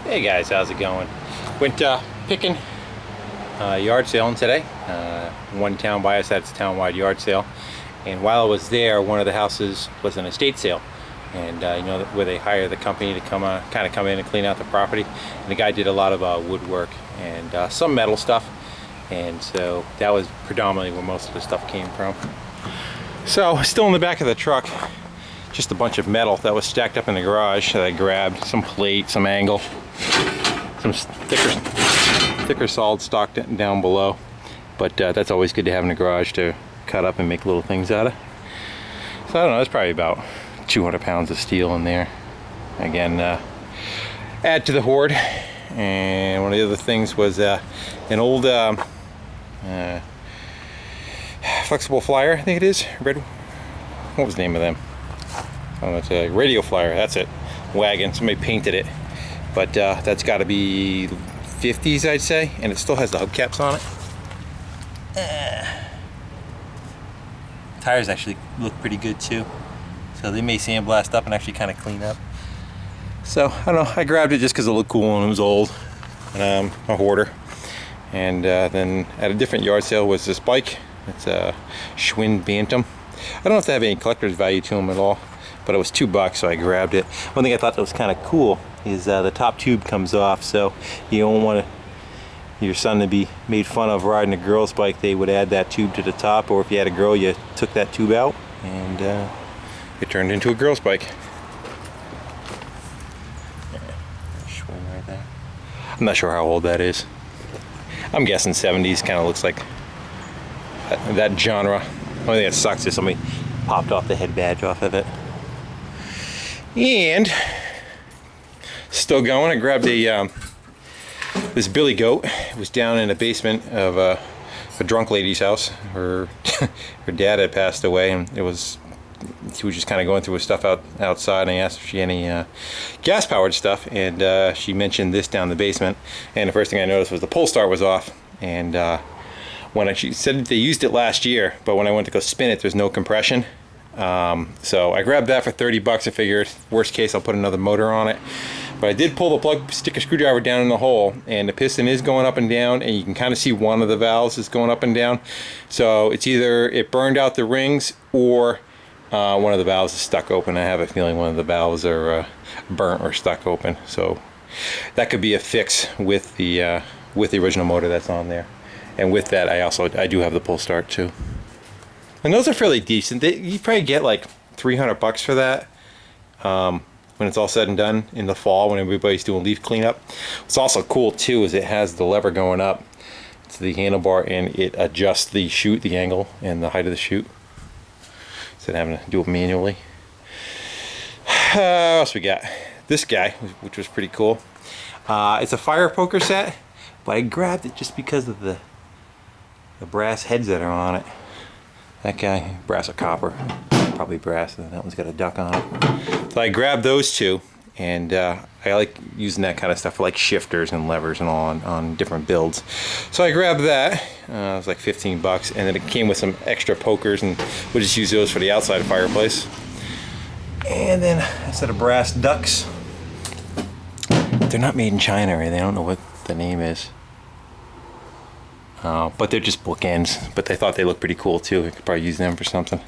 Hey guys, how's it going? Went picking yard sailing today. One town by us, that's town-wide yard sale. And while I was there, one of the houses was an estate sale. And you know, where they hire the company to come in and clean out the property. And the guy did a lot of woodwork and some metal stuff. And so that was predominantly where most of the stuff came from. So still in the back of the truck, just a bunch of metal that was stacked up in the garage that I grabbed. Some plate, some angle, some thicker solid stock down below. But that's always good to have in the garage to cut up and make little things out of. So I don't know, that's probably about 200 pounds of steel in there. Again, add to the hoard. And one of the other things was an old flexible flyer, I think it is. What was the name of them? Oh, it's a radio flyer, that's it. Wagon, somebody painted it. But that's got to be 50s, I'd say. And it still has the hubcaps on it. Tires actually look pretty good too. So they may sandblast up and actually kind of clean up. So, I don't know, I grabbed it just because it looked cool and it was old. And I'm a hoarder. And then at a different yard sale was this bike. It's a Schwinn Bantam. I don't know if they have any collector's value to them at all, but it was $2, so I grabbed it. One thing I thought that was kind of cool is the top tube comes off, so you don't want your son to be made fun of riding a girl's bike. They would add that tube to the top, or if you had a girl, you took that tube out, and it turned into a girl's bike. Schwinn right there. I'm not sure how old that is. I'm guessing 70s. Kind of looks like that genre. The only thing that sucks is somebody popped off the head badge off of it. And still going. I grabbed this billy goat. It was down in the basement of a drunk lady's house. Her dad had passed away, and she was just kind of going through her stuff outside, and I asked if she had any gas-powered stuff, and she mentioned this down the basement. And the first thing I noticed was the pull start was off, and she said they used it last year, but when I went to go spin it, there's no compression. So I grabbed that for $30. I figured, worst case, I'll put another motor on it. But I did pull the plug, stick a screwdriver down in the hole, and the piston is going up and down, and you can kind of see one of the valves is going up and down. So it's either it burned out the rings, or one of the valves is stuck open. I have a feeling one of the valves are burnt or stuck open. So that could be a fix with the original motor that's on there. And with that, I do have the pull start too. And those are fairly decent. You probably get like $300 for that when it's all said and done in the fall when everybody's doing leaf cleanup. What's also cool too is it has the lever going up to the handlebar, and it adjusts the chute, the angle, and the height of the chute, instead of having to do it manually. What else we got? This guy, which was pretty cool. It's a fire poker set, but I grabbed it just because of the brass heads that are on it. That guy, brass or copper, probably brass, and that one's got a duck on it. So I grabbed those two, and I like using that kind of stuff for like shifters and levers and all on different builds. So I grabbed that. It was like $15, and then it came with some extra pokers, and we'll just use those for the outside fireplace. And then a set of brass ducks. They're not made in China or anything. I don't know what the name is. But they're just bookends, but they thought they looked pretty cool too. I could probably use them for something. It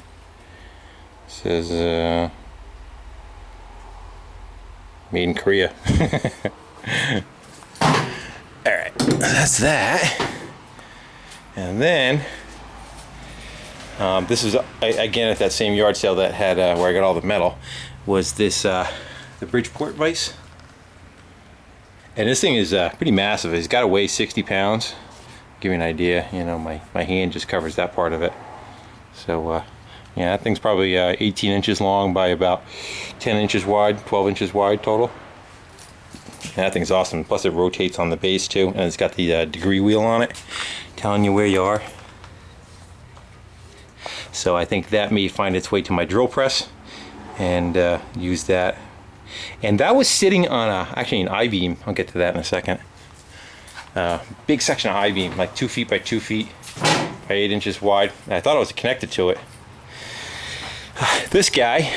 says made in Korea. Alright, that's that. And then this is again at that same yard sale that had where I got all the metal, was this the Bridgeport Voice. And this thing is pretty massive. It's got to weigh 60 pounds. Give you an idea, you know, my hand just covers that part of it. So yeah, that thing's probably 18 inches long by about 10 inches wide, 12 inches wide total. And that thing's awesome. Plus it rotates on the base too, and it's got the degree wheel on it, telling you where you are. So I think that may find its way to my drill press and use that. And that was sitting on actually an I-beam. I'll get to that in a second. Big section of I-beam, like 2 feet by 2 feet by 8 inches wide. And I thought it was connected to it. This guy,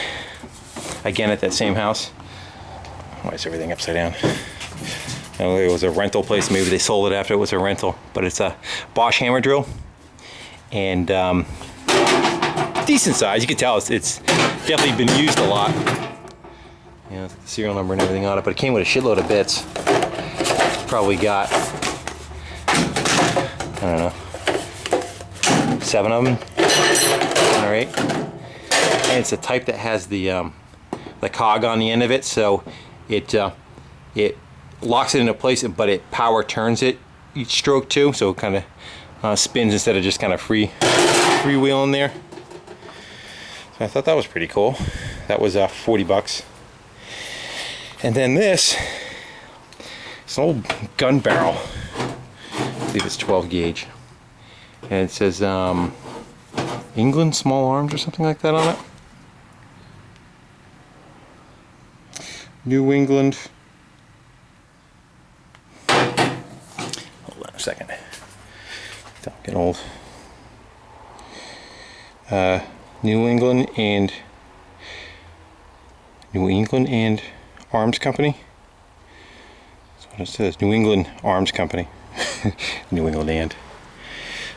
again at that same house. Why is everything upside down? know, it was a rental place. Maybe they sold it after it was a rental. But it's a Bosch hammer drill, and decent size. You can tell it's definitely been used a lot. You know, the serial number and everything on it. But it came with a shitload of bits. Probably got, I don't know, 7 of them, 7 or 8. And it's a type that has the cog on the end of it, so it locks it into place, but it power turns it each stroke too, so it kind of spins instead of just kind of freewheeling there. So I thought that was pretty cool. That was 40 bucks. And then this, it's an old gun barrel. I believe it's 12 gauge. And it says England Small Arms or something like that on it. New England. Hold on a second. Don't get old. New England and Arms Company. That's what it says. New England Arms Company. New England and.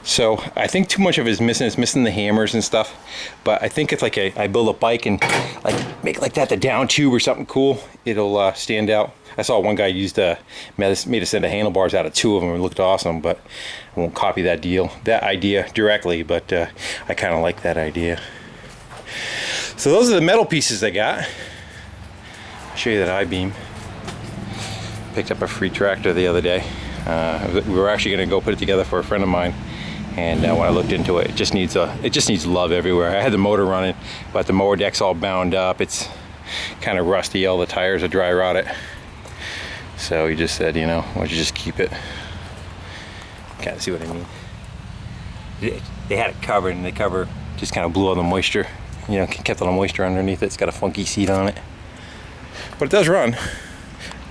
So I think too much of it is missing. It's missing the hammers and stuff. But I think if like I build a bike and like make like that the down tube or something cool, it'll stand out. I saw one guy used made a set of handlebars out of 2 of them. It looked awesome, but I won't copy that idea directly. But I kind of like that idea. So those are the metal pieces I got. I'll show you that I-beam. Picked up a free tractor the other day. We were actually going to go put it together for a friend of mine. And when I looked into it, it just needs love everywhere. I had the motor running, but the mower deck's all bound up. It's kind of rusty. All the tires are dry rotted. So he just said, you know, why don't you just keep it? Kind of see what I mean. They had it covered, and the cover just kind of blew all the moisture. You know, kept all the moisture underneath it. It's got a funky seat on it, but it does run.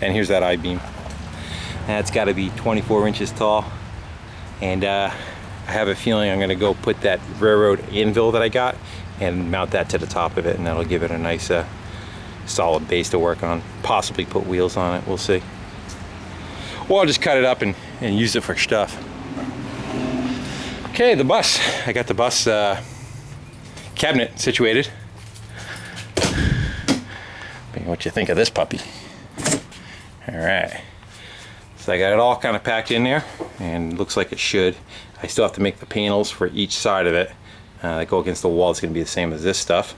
And here's that I-beam. That's got to be 24 inches tall, and I have a feeling I'm going to go put that railroad anvil that I got and mount that to the top of it, and that'll give it a nice solid base to work on. Possibly put wheels on it, we'll see. Or I'll just cut it up and use it for stuff. Okay, the bus. I got the bus cabinet situated. What you think of this puppy? All right. So I got it all kind of packed in there, and looks like it should. I still have to make the panels for each side of it that go against the wall. It's going to be the same as this stuff.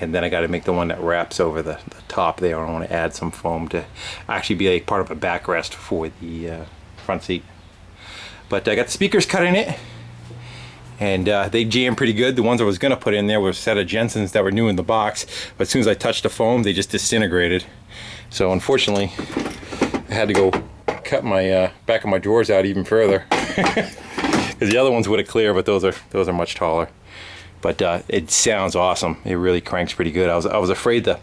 And then I got to make the one that wraps over the top there. I want to add some foam to actually be like part of a backrest for the front seat. But I got the speakers cut in it, and they jam pretty good. The ones I was going to put in there were a set of Jensen's that were new in the box, but as soon as I touched the foam, they just disintegrated. So unfortunately, I had to go cut my back of my drawers out even further. Because the other ones would have cleared, but those are much taller. But it sounds awesome. It really cranks pretty good. I was afraid the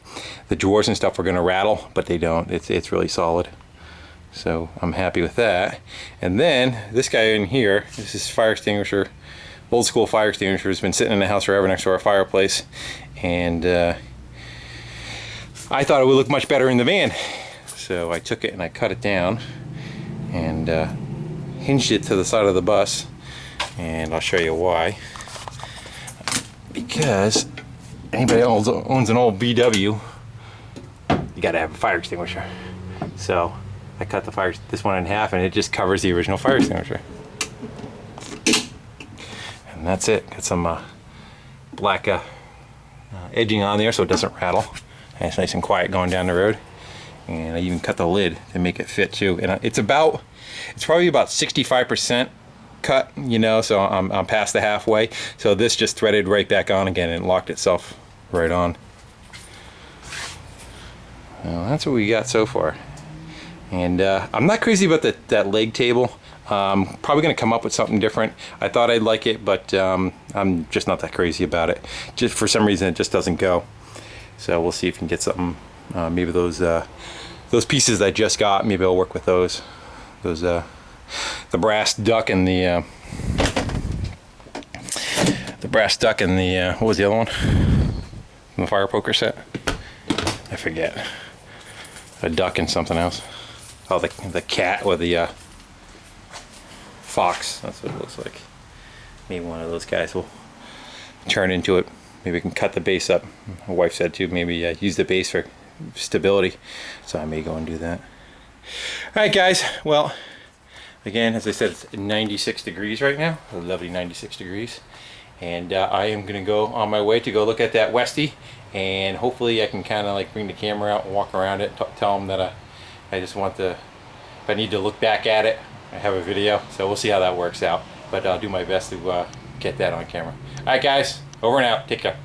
drawers and stuff were going to rattle, but they don't. It's really solid. So I'm happy with that. And then this guy in here, this is fire extinguisher, old school fire extinguisher. Has been sitting in the house forever next to our fireplace, and I thought it would look much better in the van. So I took it and I cut it down and hinged it to the side of the bus, and I'll show you why. Because anybody owns an old BW, you gotta have a fire extinguisher. So I cut this one in half, and it just covers the original fire extinguisher. And that's it. Got some black edging on there so it doesn't rattle. And it's nice and quiet going down the road. And I even cut the lid to make it fit too. And it's probably about 65% cut, you know, so I'm past the halfway. So this just threaded right back on again and locked itself right on. Well, that's what we got so far. And I'm not crazy about that leg table. Probably going to come up with something different. I thought I'd like it, but I'm just not that crazy about it. Just for some reason, it just doesn't go. So we'll see if we can get something. Maybe those pieces that I just got, maybe I'll work with those. The brass duck and the what was the other one? From the fire poker set? I forget. A duck and something else. Oh, the cat or the fox. That's what it looks like. Maybe one of those guys will turn into it. Maybe we can cut the base up. My wife said to maybe use the base for stability. So I may go and do that. Alright guys, well, again, as I said, it's 96 degrees right now. A lovely 96 degrees. And I am going to go on my way to go look at that Westie. And hopefully I can kind of like bring the camera out and walk around it. Tell them that I just want to, if I need to look back at it, I have a video. So we'll see how that works out. But I'll do my best to get that on camera. Alright guys, over and out. Take care.